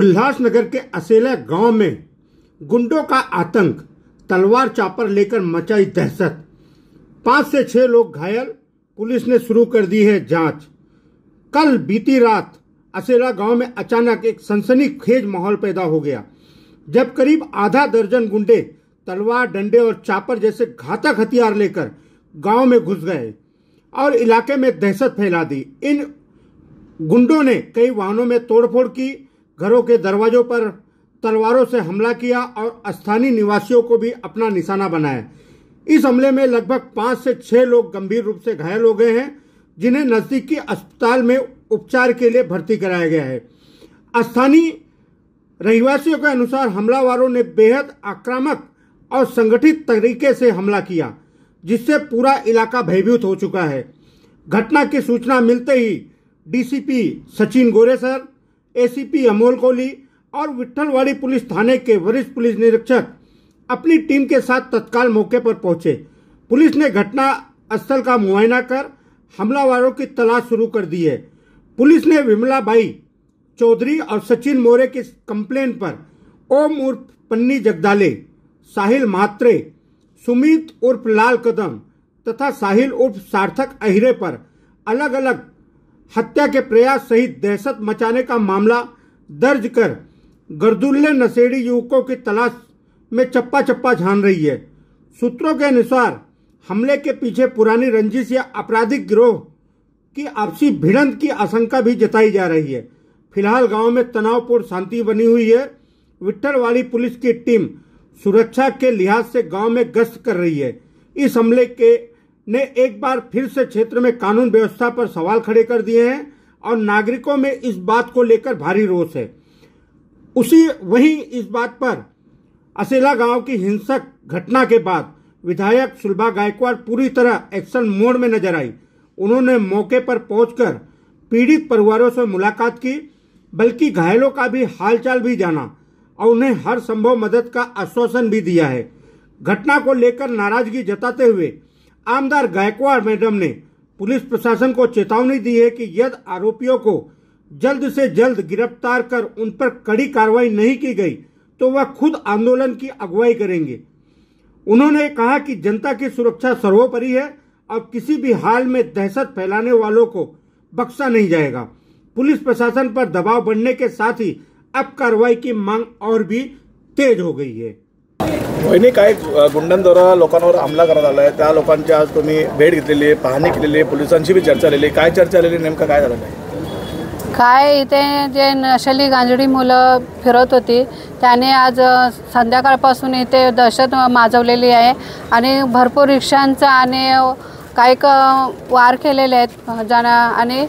उल्लासनगर के असेला गांव में गुंडों का आतंक, तलवार चापर लेकर मचाई दहशत। 5 से 6 लोग घायल, पुलिस ने शुरू कर दी है जांच। कल बीती रात असेला गांव में अचानक एक सनसनीखेज माहौल पैदा हो गया, जब करीब आधा दर्जन गुंडे तलवार, डंडे और चापर जैसे घातक हथियार लेकर गांव में घुस गए और इलाके में दहशत फैला दी। इन गुंडों ने कई वाहनों में तोड़फोड़ की, घरों के दरवाजों पर तलवारों से हमला किया और स्थानीय निवासियों को भी अपना निशाना बनाया। इस हमले में लगभग 5 से 6 लोग गंभीर रूप से घायल हो गए हैं, जिन्हें नजदीकी अस्पताल में उपचार के लिए भर्ती कराया गया है। स्थानीय रहवासियों के अनुसार हमलावरों ने बेहद आक्रामक और संगठित तरीके से हमला किया, जिससे पूरा इलाका भयभीत हो चुका है। घटना की सूचना मिलते ही डीसीपी सचिन गोरे सर, एसीपी अमोल कोहली और विट्ठलवाड़ी पुलिस थाने के वरिष्ठ पुलिस निरीक्षक अपनी टीम के साथ तत्काल मौके पर पहुंचे। पुलिस ने घटना स्थल का मुआयना कर हमलावरों की तलाश शुरू कर दी है। पुलिस ने विमलाबाई चौधरी और सचिन मोरे की कंप्लेंट पर ओम उर्फ पन्नी जगदाले, साहिल म्हात्रे, सुमित उर्फ लाल कदम तथा साहिल उर्फ सार्थक अहिरे पर अलग अलग हत्या के प्रयास सहित दहशत मचाने का मामला दर्ज कर गर्दुल्ले नशेड़ी युवकों की तलाश में चप्पा चप्पा छान रही है। सूत्रों के अनुसार हमले के पीछे पुरानी रंजिश या आपराधिक गिरोह की आपसी भिड़ंत की आशंका भी जताई जा रही है। फिलहाल गांव में तनावपूर्ण शांति बनी हुई है। विट्ठलवाड़ी पुलिस की टीम सुरक्षा के लिहाज से गांव में गश्त कर रही है। इस हमले के ने एक बार फिर से क्षेत्र में कानून व्यवस्था पर सवाल खड़े कर दिए हैं और नागरिकों में इस बात को लेकर भारी रोष है। वहीं इस बात पर असेला गांव की हिंसक घटना के बाद विधायक सुलभा गायकवाड़ पूरी तरह एक्शन मोड में नजर आई। उन्होंने मौके पर पहुंचकर पीड़ित परिवारों से मुलाकात की, बल्कि घायलों का भी हालचाल भी जाना और उन्हें हर संभव मदद का आश्वासन भी दिया है। घटना को लेकर नाराजगी जताते हुए आमदार गायकवाड़ मैडम ने पुलिस प्रशासन को चेतावनी दी है कि यदि आरोपियों को जल्द से जल्द गिरफ्तार कर उन पर कड़ी कार्रवाई नहीं की गई तो वह खुद आंदोलन की अगुवाई करेंगे। उन्होंने कहा कि जनता की सुरक्षा सर्वोपरि है और किसी भी हाल में दहशत फैलाने वालों को बख्शा नहीं जाएगा। पुलिस प्रशासन पर दबाव बढ़ने के साथ ही अब कार्रवाई की मांग और भी तेज हो गई है। वहिनी, काय गुंडांद्वारा लोकांवर हमला करण्यात आलाय, त्या लोकांची आज तुम्ही भेट घेतलेली आहे, पाहणी केलेली आहे, पोलिसांशी भी चर्चा झालेली आहे, काय चर्चा झालेली, नेमकं काय झालं आहे? काय इथे जे नशेली गांजडी मुलं फिरत होती त्याने आज संध्याकाळपासून इथे दहशत माजवलेली आहे आणि भरपूर रिक्षांचा आणि काही वार केलेले आहेत ज्यांना, आणि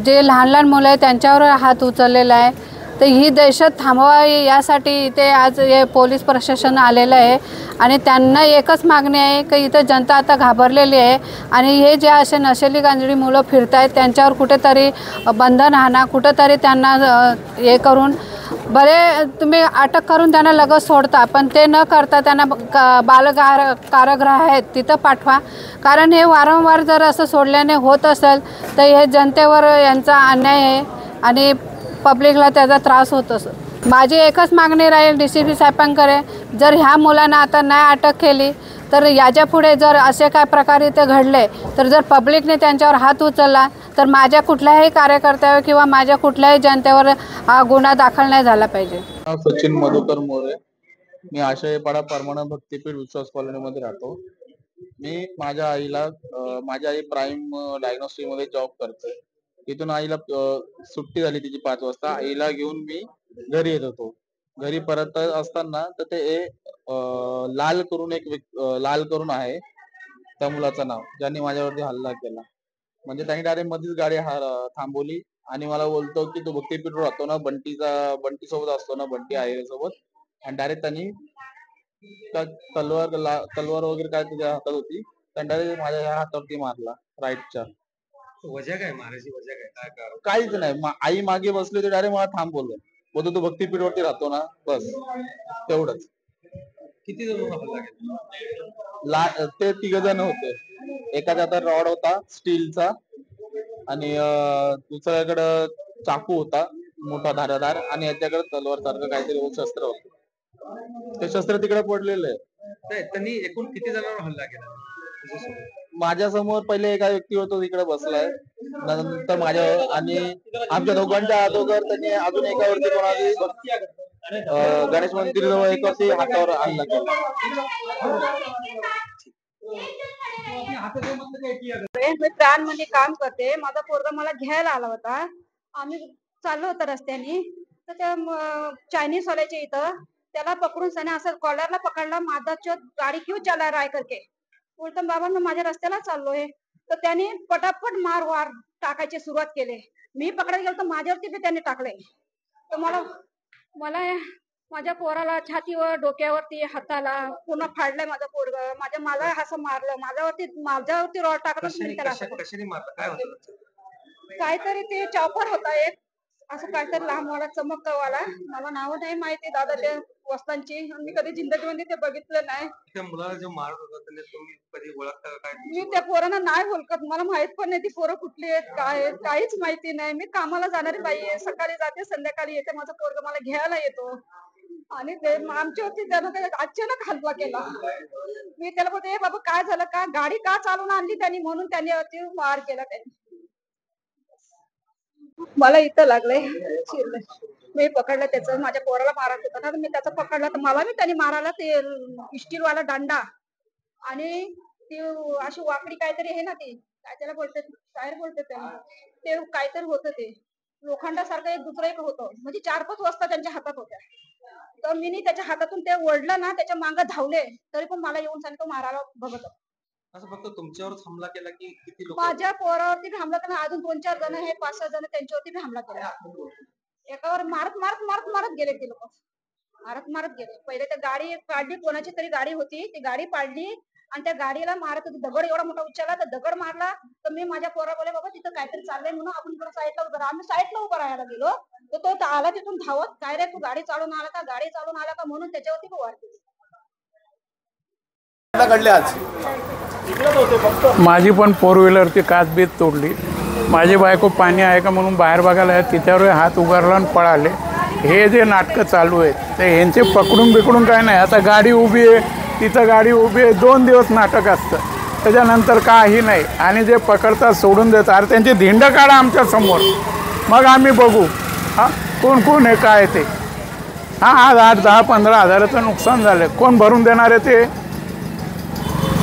जे लहान लहान मुलं आहेत त्यांच्यावर हात उचललेला आहे। तर ही दहशत थांबवावी यासाठी इथे आज हे पोलीस प्रशासन आलेलं आहे आणि त्यांना एकच मागणी आहे की इथे जनता आता घाबरलेली आहे आणि हे जे असे नशेली गांजडी मुलं फिरत आहेत त्यांच्यावर कुठेतरी बंधन आणा, कुठेतरी त्यांना हे करून बरे तुम्ही अटक करून त्यांना लगेच सोडता, पण ते न करता त्यांना कारागृह आहेत तिथं पाठवा, कारण हे वारंवार जर असं सोडल्याने होत असेल तर हे जनतेवर यांचा अन्याय आहे आणि पब्लिकला त्याचा त्रास होत असतो। माझी एकच मागणी राहील डीसीपी साहेबांकडे, जर ह्या मुलांना आता नाही अटक केली तर याच्या पुढे जर असे काय प्रकार इथे घडले तर जर पब्लिकने त्यांच्यावर हात उचलला तर माझ्या कुठल्याही कार्यकर्त्यावर किंवा माझ्या कुठल्याही जनतेवर गुन्हा दाखल नाही झाला पाहिजे। सचिन मधुकर मोरे, मी आशयपाडा परमानंद भक्तीपीठ विश्वास कॉलनीमध्ये राहतो। मी माझ्या आईला माझी आई प्राइम डायग्नोस्टिक मध्ये जॉब करते। तिथून आईला सुट्टी झाली तिची 5 वाजता, आईला घेऊन मी घरी येत होतो। घरी परत असताना तर ते लाल करून आहे त्या मुलाचं नाव, ज्यांनी माझ्यावरती हल्ला केला। म्हणजे त्यांनी डायरेक्ट मध्येच गाडी थांबवली आणि मला बोलतो की तू भक्तीपीठ राहतो ना, बंटी सोबत असतो ना, बंटी आहे सोबत, आणि डायरेक्ट त्यांनी तलवार वगैरे काय तुझ्या हातात होती, त्यांनी डायरेक्ट माझ्या ह्या हातावरती मारला, राईटच्या। वजह काय मारायची वजह काय काय काहीच नाही, आई मागे बसली होती, डायरेक्ट मला थांब बोलतो तू भक्तीपीठ वरती राहतो ना, बस तेवढंच। किती जण हल्ला केला? ते 3 जण होते। एकाच्या हातात रॉड होता स्टीलचा आणि दुसऱ्याकडे चाकू होता मोठा धारदार आणि याच्याकडे तलवार सारखं काहीतरी शस्त्र होतं. ते शस्त्र तिकडे पडलेलं आहे. त्यांनी एकूण किती जणांवर हल्ला केला? माझ्या समोर पहिले एका व्यक्ती होतो तिकडे बसलाय, नंतर माझ्या आणि आमच्या दोघांच्या अगोदर त्यांनी अजून एकावरती कोणाची गणेश मंदिर जवळ एकावरती हातावर हल्ला केला. मी प्राणमध्ये काम करते. माझा पोरगा मला घ्यायला आला होता. आम्ही चाललो होतो रस्त्याने, तर त्या चायनीज वाल्याच्या इथं त्याला पकडून त्याने असं कॉलरला पकडला. माझा गाडी क्यों चला रहा है करके बोलतो, बाबा मी माझ्या रस्त्याला चाललोय. तर त्याने पटापट मारवार टाकायची सुरुवात केली. मी पकडायला गेलो तर माझ्यावरती बी त्याने टाकले. तर मला माझ्या पोराला छातीवर, डोक्यावरती, हाताला पूर्ण फाडलंय माझा पोरगा. माझा असं मारलं, माझ्यावरती रॉड टाकलं. कशाने मारलं? काय होतं? काहीतरी ते चॉपर होता एक, असं काहीतरी लांबवाला चमकवाला. मला नाव नाही माहिती दादा त्या वस्तांची. मी कधी जिंदगीमध्ये ते बघितलं नाही. त्या मुलाला जो मारत होता त्याने तुम्ही कधी ओळखता का काय? मी त्या पोरांना नाही ओळखत. मला माहित पण नाही ती पोरं कुठली आहेत, काय आहेत, काहीच माहिती नाही. मी कामाला जाणारी बाई आहे. सकाळी जाते, संध्याकाळी येते. माझा पोरगा मला घ्यायला येतो आणि ते आमच्यावरती त्यानं अचानक हल्ला केला. मी त्याला बोलते, बाबा काय झालं, का गाडी का चालवून आणली त्यांनी, म्हणून त्यांनी मार केला. त्यांनी मला इथं लागलंय, मी पकडलं त्याचं. माझ्या पोराला मारत होता ना, मी त्याचं पकडलं तर मला मी त्यांनी मारायला ते स्टीलवाला दांडा आणि ती अशी वाकडी काहीतरी आहे ना, ती काय त्याला बोलतात, काय बोलतात त्याला, ते काहीतरी होतं. ते लोखंडासारखं एक दुसरं एक होतं. म्हणजे 4-5 वस्ता त्यांच्या हातात होत्या. तर मी त्याच्या हातातून ते ओढलं ना, त्याच्या मागं धावले, तरी पण मला येऊन सांगितलं मारायला बघत. असं फक्त तुमच्यावरच हमला केला की किती लोक? माझ्या पोरावरती भी हमला केला. अजून 2-4 जण हे 5-6 जण त्यांच्यावरती भी हमला केला. एकावर मारत मारत मारत मारत गेले ते लोक, मारत गेले. पहिले त्या गाडी पाडली, कोणाची तरी गाडी होती, ती गाडी पाडली आणि त्या गाडीला मारत होती. दगड एवढा मोठा उचलला, तर दगड मारला. तर मी माझ्या पोरा बोले, बाबा तिथं काहीतरी चाललंय म्हणून आपण थोडं साईडला उभं राहा. आम्ही साईडला उभं राहायला गेलो, तर तो आला तिथून धावत, काय रे तू गाडी चालून आला का, गाडी चालून आला का, म्हणून त्याच्यावरती वार केली. माझी पण 4 व्हीलरची काच बीत तोडली. माझी बायको पाणी आहे का म्हणून बाहेर बघायला आहे, तिच्यावर हात उगारला आणि पळाले. हे जे नाटकं चालू आहेत ते ह्यांचे पकडून बिकडून काय नाही. आता गाडी उभी आहे, तिथं गाडी उभी आहे, 2 दिवस नाटक असतं, त्याच्यानंतर काही नाही. आणि जे पकडतात सोडून देतात. अरे त्यांची धिंड काढा आमच्या समोर, मग आम्ही बघू हां कोण कोण आहे काय ते. हां आज 8-10-15 हजाराचं नुकसान झालं, कोण भरून देणार आहे ते?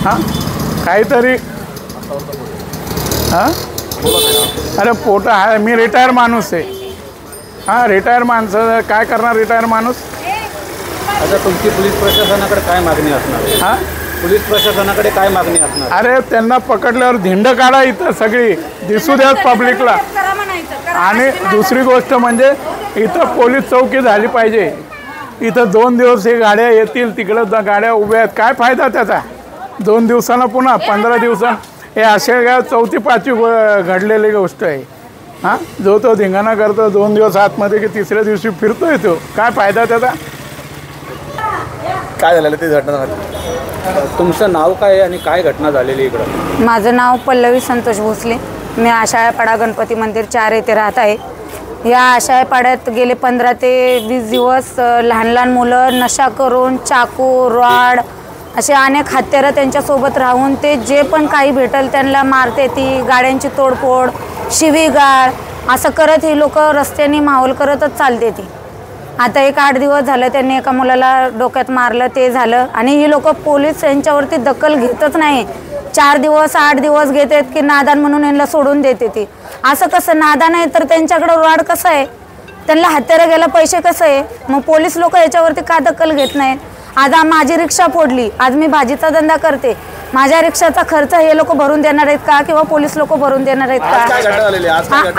हां काहीतरी हां अरे पोट आहे. मी रिटायर माणूस आहे. हां रिटायर माणसं काय करणार, रिटायर माणूस. आता तुमची पोलीस प्रशासनाकडे काय मागणी असणार? हां पोलीस प्रशासनाकडे काय मागणी असणार? अरे त्यांना पकडल्यावर धिंड काढा इथं सगळी, दिसू द्यात पब्लिकला. आणि दुसरी गोष्ट म्हणजे इथं पोलीस चौकी झाली पाहिजे. इथं 2 दिवस हे गाड्या येतील, तिकडं गाड्या उभ्या आहेत, काय फायदा त्याचा? 2 दिवसांना पुन्हा 15 दिवसांना हे असे काय 4थी-5वी घडलेली गोष्ट आहे. हां जो तो धिंगाणा करतो, 2 दिवस आतमध्ये की 3ऱ्या दिवशी फिरतो येतो, काय फायदा त्याचा? काय झालेलं ते घटना? तुमचं नाव काय आहे आणि काय घटना झालेली इकडं? माझं नाव पल्लवी संतोष भोसले. मी आशाळपाडा गणपती मंदिर 4 येथे राहत आहे. या आशाळपाड्यात गेले 15 ते 20 दिवस लहान लहान मुलं नशा करून चाकू, रॉड असे अनेक हत्यारं त्यांच्यासोबत राहून ते जे पण काही भेटेल त्यांना मारते. ती गाड्यांची तोडफोड, शिवीगाळ असं करत ही लोक रस्त्याने माहोल करतच चालते. ती आता 8 दिवस झालं त्यांनी एका मुलाला डोक्यात मारलं, ते झालं. आणि ही लोक पोलीस यांच्यावरती दखल घेतच नाही. 4 दिवस 8 दिवस घेतात की नादान म्हणून यांना सोडून देते. ती असं कसं नादान आहे तर त्यांच्याकडे रॉड कसं आहे, त्यांना हत्यारं घ्यायला पैसे कसं आहे, मग पोलीस लोक याच्यावरती का दखल घेत नाहीत? आज माझी रिक्षा फोडली, आज मी भाजीचा धंदा करते, माझ्या रिक्षाचा खर्च हे लोक भरून देणार आहेत का किंवा पोलीस लोक भरून देणार आहेत का?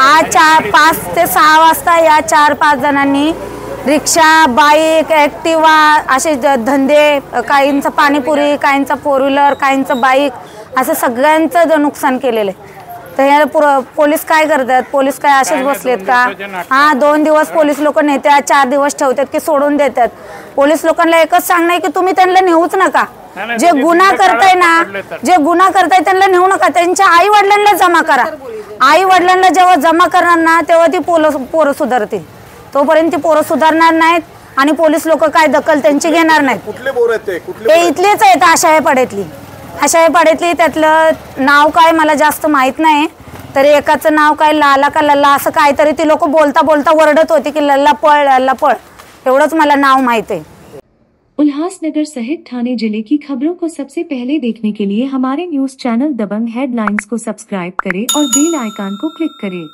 आज 5 ते 6 वाजता या 4-5 जणांनी रिक्षा, बाईक, ॲक्टिवा असे धंदे, काहींचं पाणीपुरी, काहींचं 4 व्हीलर, काहींचं बाईक, असं सगळ्यांचं नुकसान केलेलं आहे. तर ह्या पोलीस काय करतात? पोलीस काय असेच बसलेत का? हां 2 दिवस पोलीस लोक नेतात, 4 दिवस ठेवतात की सोडून देतात. पोलीस लोकांना एकच सांगणं आहे की तुम्ही त्यांना नेऊच नका. जे गुन्हा करताय ना, जे गुन्हा करताय त्यांना नेऊ नका, त्यांच्या आई वडिलांना जमा करा. आई वडिलांना जेव्हा जमा करणार ना तेव्हा ती पोरं सुधारतील. तोपर्यंत ती पोरं सुधारणार नाहीत आणि पोलीस लोक काय दखल त्यांची घेणार नाहीत. कुठले बोर आहेत ते? ते इथलेच आहेत, आशायापाड्यातली. त्यातलं नाव काय मला जास्त माहित नाही, तरी एकाचं नाव काय लाला का लल्ला असं काहीतरी ती लोक बोलता बोलता वरडत होती की लल्ला पळ, एवढंच मला नाव माहित आहे. उल्हासनगर सहित ठाणे जिले की खबरों को सबसे पहले देखने के लिए हमारे न्यूज चैनल दबंग हेडलाइंस को सब्सक्राइब करें और बेल आइकन को क्लिक करें.